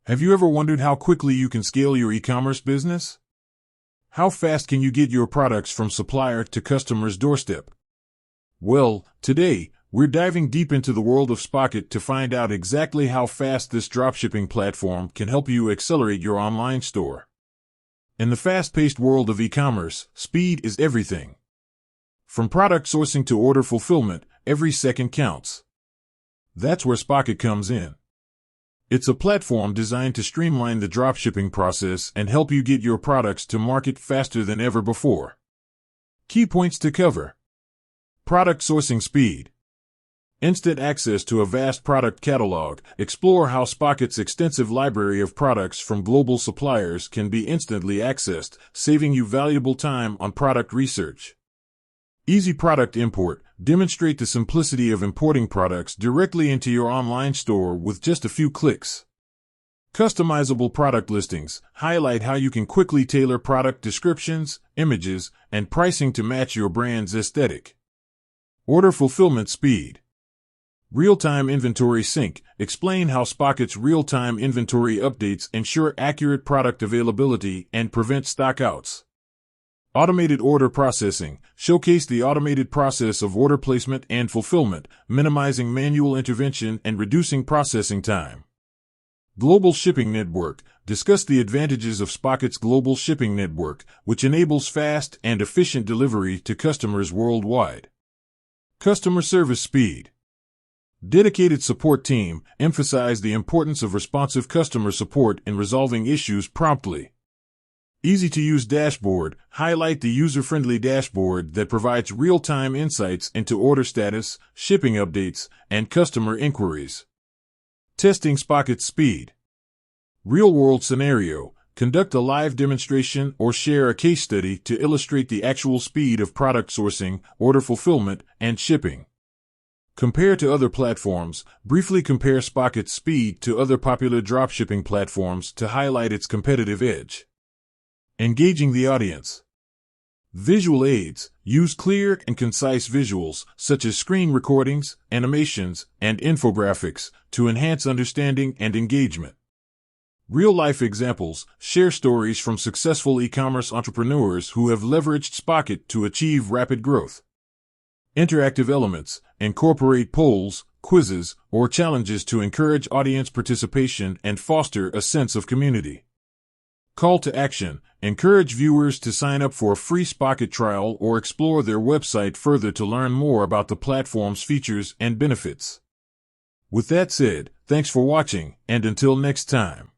Have you ever wondered how quickly you can scale your e-commerce business? How fast can you get your products from supplier to customer's doorstep? Well, today, we're diving deep into the world of Spocket to find out exactly how fast this dropshipping platform can help you accelerate your online store. In the fast-paced world of e-commerce, speed is everything. From product sourcing to order fulfillment, every second counts. That's where Spocket comes in. It's a platform designed to streamline the dropshipping process and help you get your products to market faster than ever before. Key points to cover. Product sourcing speed. Instant access to a vast product catalog. Explore how Spocket's extensive library of products from global suppliers can be instantly accessed, saving you valuable time on product research. Easy product import. Demonstrate the simplicity of importing products directly into your online store with just a few clicks. Customizable product listings. Highlight how you can quickly tailor product descriptions, images, and pricing to match your brand's aesthetic. Order fulfillment speed. Real-time inventory sync. Explain how Spocket's real-time inventory updates ensure accurate product availability and prevent stockouts. Automated order processing. Showcase the automated process of order placement and fulfillment, minimizing manual intervention and reducing processing time. Global shipping network. Discuss the advantages of Spocket's global shipping network, which enables fast and efficient delivery to customers worldwide. Customer service speed. Dedicated support team. Emphasize the importance of responsive customer support in resolving issues promptly. Easy-to-use dashboard. Highlight the user-friendly dashboard that provides real-time insights into order status, shipping updates, and customer inquiries. Testing Spocket's speed. Real-world scenario. Conduct a live demonstration or share a case study to illustrate the actual speed of product sourcing, order fulfillment, and shipping. Compare to other platforms. Briefly compare Spocket's speed to other popular dropshipping platforms to highlight its competitive edge. Engaging the audience. Visual aids. Use clear and concise visuals, such as screen recordings, animations, and infographics, to enhance understanding and engagement. Real-life examples. Share stories from successful e-commerce entrepreneurs who have leveraged Spocket to achieve rapid growth. Interactive elements. Incorporate polls, quizzes, or challenges to encourage audience participation and foster a sense of community. Call to action. Encourage viewers to sign up for a free Spocket trial or explore their website further to learn more about the platform's features and benefits. With that said, thanks for watching, and until next time.